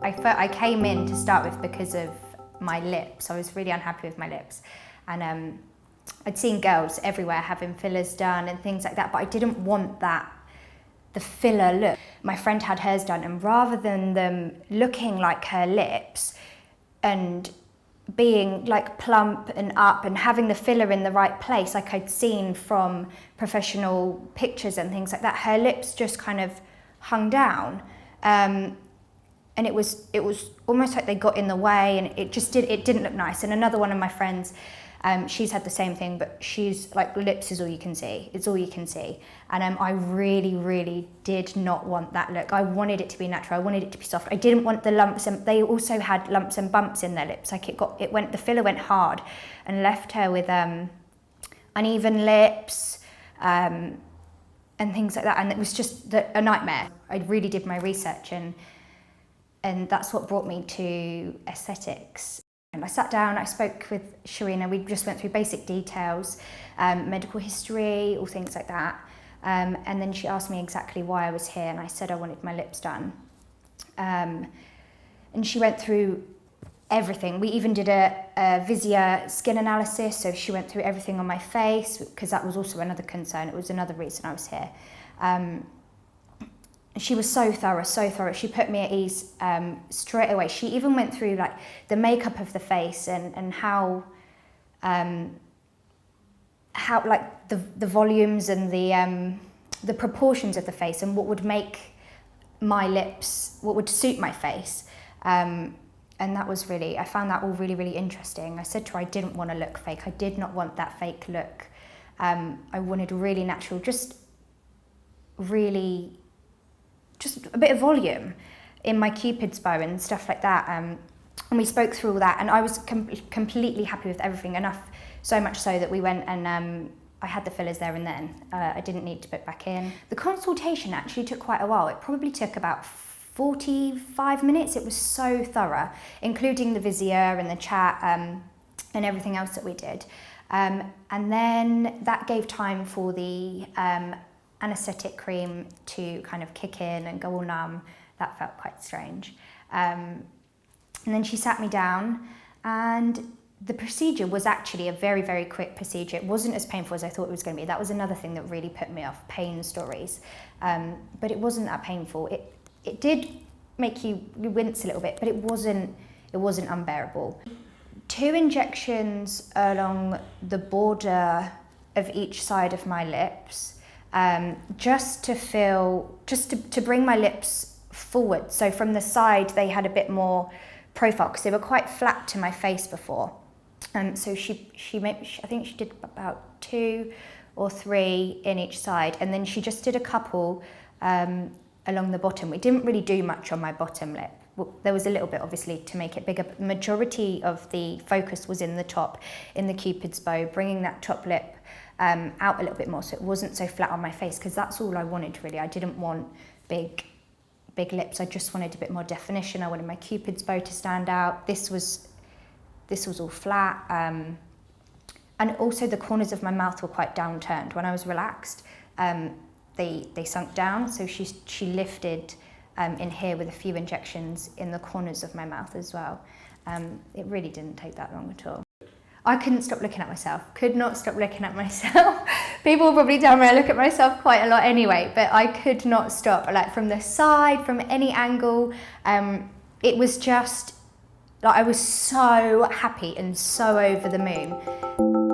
I came in to start with because of my lips. I was really unhappy with my lips, and I'd seen girls everywhere having fillers done and things like that, but I didn't want the filler look. My friend had hers done, and rather than them looking like her lips and being like plump and up and having the filler in the right place, like I'd seen from professional pictures and things like that, her lips just kind of hung down. And it was almost like they got in the way, and it didn't look nice. And another one of my friends, she's had the same thing, but she's like, lips is all you can see. It's all you can see. And I really, really did not want that look. I wanted it to be natural. I wanted it to be soft. I didn't want the lumps, and they also had lumps and bumps in their lips. Like the filler went hard and left her with uneven lips and things like that. And it was just a nightmare. I really did my research, and that's what brought me to S-Thetics. And I sat down, I spoke with Sherina, we just went through basic details, medical history, all things like that. And then she asked me exactly why I was here, and I said I wanted my lips done. And she went through everything. We even did a VISIA skin analysis, so she went through everything on my face, because that was also another concern. It was another reason I was here. She was so thorough, so thorough. She put me at ease straight away. She even went through like the makeup of the face and how like the volumes and the proportions of the face and what would make my lips, what would suit my face. And that was really, I found that all really, really interesting. I said to her I didn't want to look fake. I did not want that fake look. I wanted really natural, just a bit of volume in my cupid's bow and stuff like that. And we spoke through all that, and I was completely happy with everything, enough so much so that we went and I had the fillers there and then. I didn't need to book back in. The consultation actually took quite a while. It probably took about 45 minutes. It was so thorough, including the VISIA and the chat and everything else that we did. And then that gave time for the anaesthetic cream to kind of kick in and go all numb. That felt quite strange. And then she sat me down, and the procedure was actually a very, very quick procedure. It wasn't as painful as I thought it was going to be. That was another thing that really put me off, pain stories. But it wasn't that painful. It did make you wince a little bit, but it wasn't unbearable. 2 injections along the border of each side of my lips, just to bring my lips forward. So from the side, they had a bit more profile, because they were quite flat to my face before. So I think she did about 2 or 3 in each side, and then she just did a couple along the bottom. We didn't really do much on my bottom lip. Well, there was a little bit, obviously, to make it bigger, but the majority of the focus was in the top, in the cupid's bow, bringing that top lip out a little bit more, so it wasn't so flat on my face, because that's all I wanted, really. I didn't want big lips. I just wanted a bit more definition. I wanted my cupid's bow to stand out. This was all flat, and also the corners of my mouth were quite downturned. When I was relaxed, they sunk down, so she lifted in here with a few injections in the corners of my mouth as well. It really didn't take that long at all. I couldn't stop looking at myself, could not stop looking at myself. People will probably tell me I look at myself quite a lot anyway, but I could not stop. Like, from the side, from any angle, it was just, like, I was so happy and so over the moon.